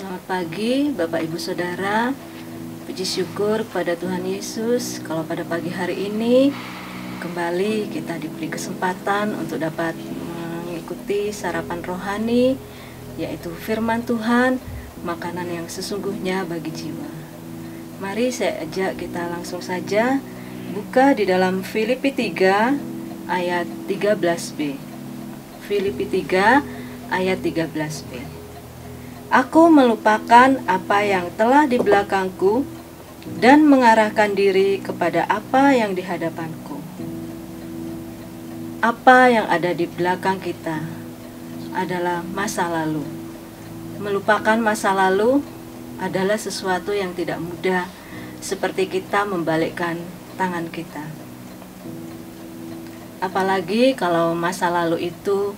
Selamat pagi Bapak Ibu Saudara. Puji syukur kepada Tuhan Yesus kalau pada pagi hari ini kembali kita diberi kesempatan untuk dapat mengikuti sarapan rohani, yaitu firman Tuhan, makanan yang sesungguhnya bagi jiwa. Mari saya ajak kita langsung saja buka di dalam Filipi 3 ayat 13b. Filipi 3 ayat 13b. Aku melupakan apa yang telah di belakangku dan mengarahkan diri kepada apa yang di hadapanku. Apa yang ada di belakang kita adalah masa lalu. Melupakan masa lalu adalah sesuatu yang tidak mudah, seperti kita membalikkan tangan kita. Apalagi kalau masa lalu itu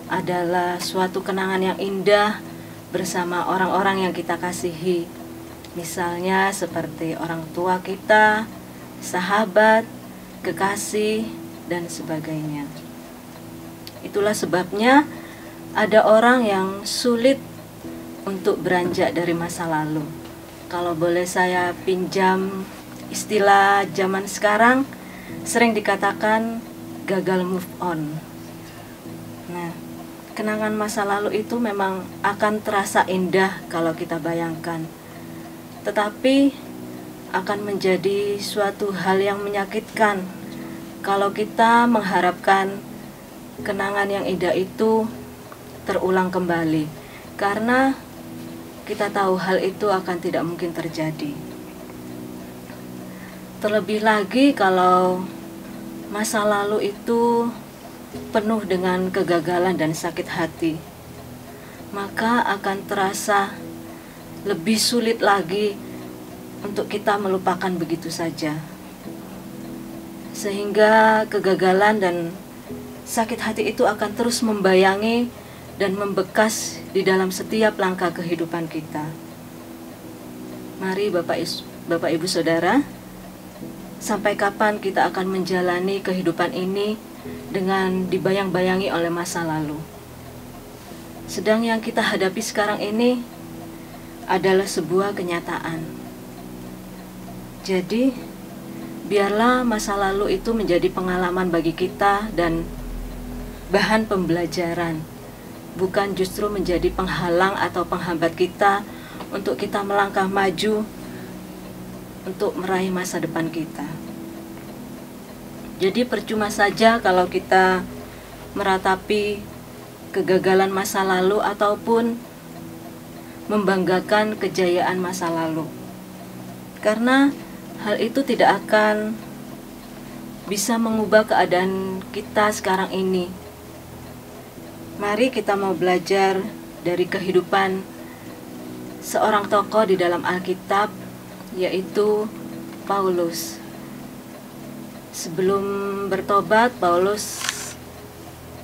adalah suatu kenangan yang indah bersama orang-orang yang kita kasihi. Misalnya seperti orang tua kita, sahabat, kekasih, dan sebagainya. Itulah sebabnya ada orang yang sulit untuk beranjak dari masa lalu. Kalau boleh saya pinjam istilah zaman sekarang, sering dikatakan gagal move on. Nah, kenangan masa lalu itu memang akan terasa indah kalau kita bayangkan, tetapi akan menjadi suatu hal yang menyakitkan kalau kita mengharapkan kenangan yang indah itu terulang kembali, karena kita tahu hal itu akan tidak mungkin terjadi. Terlebih lagi kalau masa lalu itu penuh dengan kegagalan dan sakit hati, maka akan terasa lebih sulit lagi untuk kita melupakan begitu saja. Sehingga kegagalan dan sakit hati itu akan terus membayangi dan membekas di dalam setiap langkah kehidupan kita. Mari Bapak Ibu Saudara, sampai kapan kita akan menjalani kehidupan ini dengan dibayang-bayangi oleh masa lalu? Sedang yang kita hadapi sekarang ini adalah sebuah kenyataan. Jadi, biarlah masa lalu itu menjadi pengalaman bagi kita dan bahan pembelajaran, bukan justru menjadi penghalang atau penghambat kita untuk kita melangkah maju untuk meraih masa depan kita. Jadi percuma saja kalau kita meratapi kegagalan masa lalu ataupun membanggakan kejayaan masa lalu, karena hal itu tidak akan bisa mengubah keadaan kita sekarang ini. Mari kita mau belajar dari kehidupan seorang tokoh di dalam Alkitab, yaitu Paulus. Sebelum bertobat, Paulus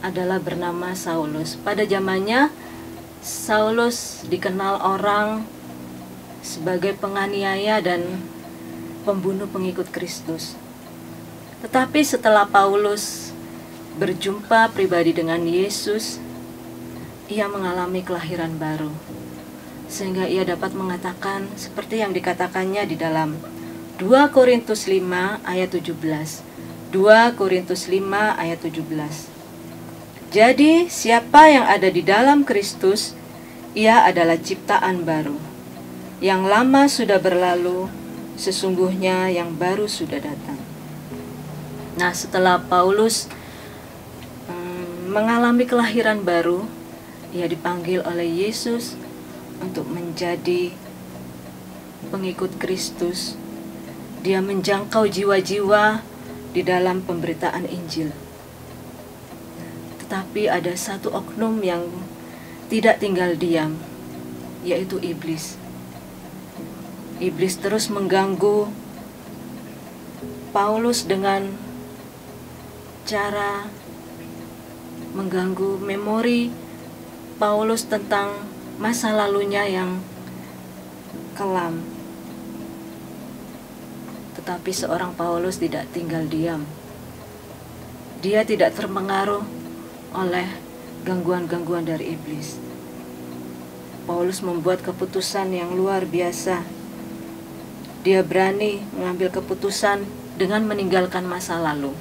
adalah bernama Saulus. Pada zamannya, Saulus dikenal orang sebagai penganiaya dan pembunuh pengikut Kristus. Tetapi setelah Paulus berjumpa pribadi dengan Yesus, ia mengalami kelahiran baru, sehingga ia dapat mengatakan seperti yang dikatakannya di dalam 2 Korintus 5 ayat 17. 2 Korintus 5 ayat 17. Jadi siapa yang ada di dalam Kristus, ia adalah ciptaan baru. Yang lama sudah berlalu, sesungguhnya yang baru sudah datang. Nah, setelah Paulus mengalami kelahiran baru, ia dipanggil oleh Yesus untuk menjadi pengikut Kristus. Dia menjangkau jiwa-jiwa di dalam pemberitaan Injil. Tetapi ada satu oknum yang tidak tinggal diam, yaitu iblis. Iblis terus mengganggu Paulus dengan cara mengganggu memori Paulus tentang masa lalunya yang kelam. Tetapi seorang Paulus tidak tinggal diam. Dia tidak terpengaruh oleh gangguan-gangguan dari iblis. Paulus membuat keputusan yang luar biasa. Dia berani mengambil keputusan dengan meninggalkan masa lalu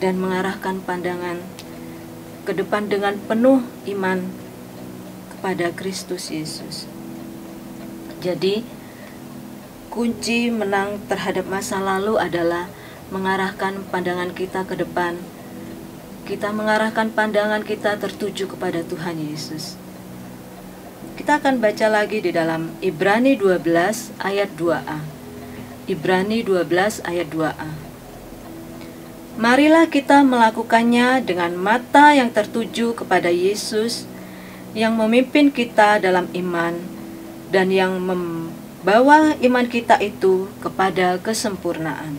dan mengarahkan pandangan ke depan dengan penuh iman kepada Kristus Yesus. Jadi, kunci menang terhadap masa lalu adalah mengarahkan pandangan kita ke depan. Kita mengarahkan pandangan kita tertuju kepada Tuhan Yesus. Kita akan baca lagi di dalam Ibrani 12 ayat 2a. Ibrani 12 ayat 2a. Marilah kita melakukannya dengan mata yang tertuju kepada Yesus, yang memimpin kita dalam iman dan yang membawa iman kita itu kepada kesempurnaan.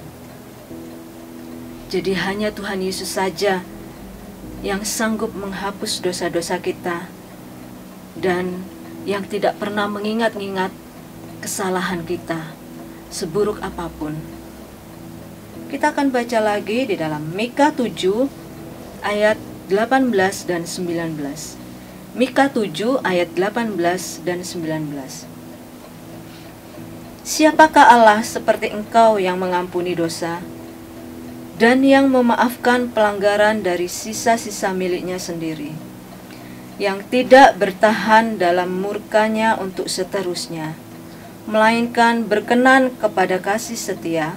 Jadi hanya Tuhan Yesus saja yang sanggup menghapus dosa-dosa kita dan yang tidak pernah mengingat-ingat kesalahan kita, seburuk apapun. Kita akan baca lagi di dalam Mika 7 ayat 18 dan 19. Mika 7 ayat 18 dan 19. Siapakah Allah seperti Engkau yang mengampuni dosa dan yang memaafkan pelanggaran dari sisa-sisa miliknya sendiri, yang tidak bertahan dalam murkanya untuk seterusnya, melainkan berkenan kepada kasih setia.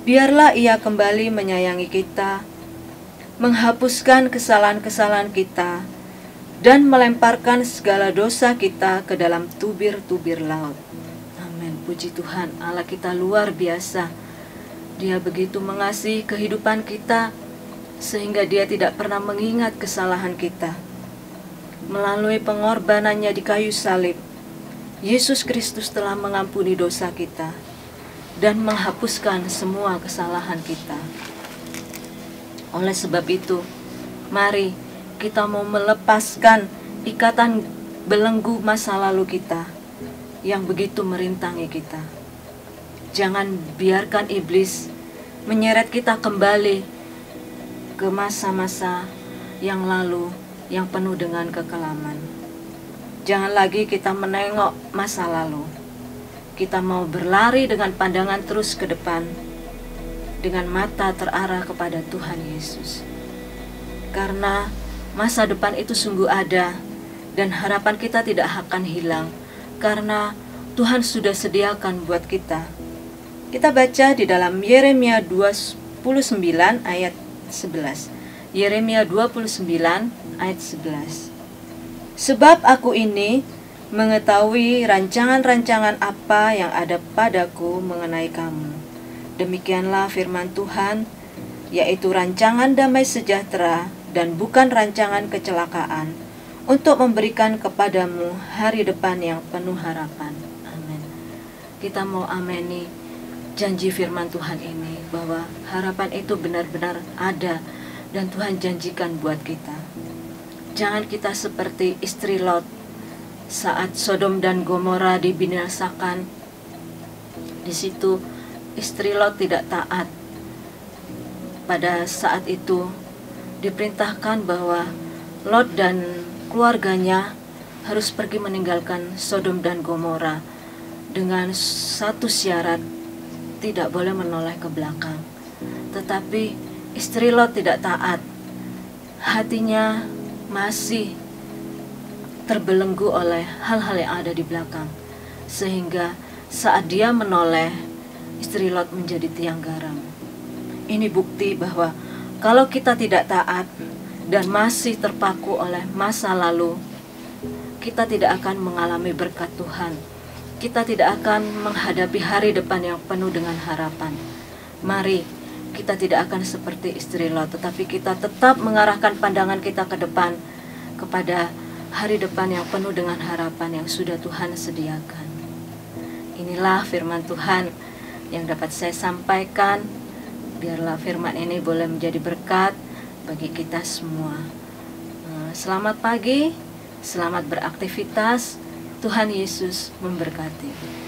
Biarlah Ia kembali menyayangi kita, menghapuskan kesalahan-kesalahan kita, dan melemparkan segala dosa kita ke dalam tubir-tubir laut. Amin. Puji Tuhan, Allah kita luar biasa. Dia begitu mengasihi kehidupan kita, sehingga Dia tidak pernah mengingat kesalahan kita. Melalui pengorbanannya di kayu salib, Yesus Kristus telah mengampuni dosa kita dan menghapuskan semua kesalahan kita. Oleh sebab itu, mari kita mau melepaskan ikatan belenggu masa lalu kita yang begitu merintangi kita. Jangan biarkan iblis menyeret kita kembali ke masa-masa yang lalu yang penuh dengan kekelaman. Jangan lagi kita menengok masa lalu. Kita mau berlari dengan pandangan terus ke depan, dengan mata terarah kepada Tuhan Yesus. Karena masa depan itu sungguh ada, dan harapan kita tidak akan hilang, karena Tuhan sudah sediakan buat kita. Kita baca di dalam Yeremia 29 ayat 11. Yeremia 29 ayat 11. Sebab aku ini mengetahui rancangan-rancangan apa yang ada padaku mengenai kamu. Demikianlah firman Tuhan, yaitu rancangan damai sejahtera dan bukan rancangan kecelakaan, untuk memberikan kepadamu hari depan yang penuh harapan. Amin. Kita mau ameni janji firman Tuhan ini, bahwa harapan itu benar-benar ada dan Tuhan janjikan buat kita. Jangan kita seperti istri Lot saat Sodom dan Gomora dibinasakan. Di situ istri Lot tidak taat. Pada saat itu diperintahkan bahwa Lot dan keluarganya harus pergi meninggalkan Sodom dan Gomora dengan satu syarat, tidak boleh menoleh ke belakang. Tetapi istri Lot tidak taat. Hatinya masih terbelenggu oleh hal-hal yang ada di belakang, sehingga saat dia menoleh, istri Lot menjadi tiang garam. Ini bukti bahwa kalau kita tidak taat dan masih terpaku oleh masa lalu, kita tidak akan mengalami berkat Tuhan. Kita tidak akan menghadapi hari depan yang penuh dengan harapan. Mari kita tidak akan seperti istri Lot, tetapi kita tetap mengarahkan pandangan kita ke depan, kepada hari depan yang penuh dengan harapan yang sudah Tuhan sediakan. Inilah firman Tuhan yang dapat saya sampaikan. Biarlah firman ini boleh menjadi berkat bagi kita semua. Selamat pagi, selamat beraktivitas. Tuhan Yesus memberkati.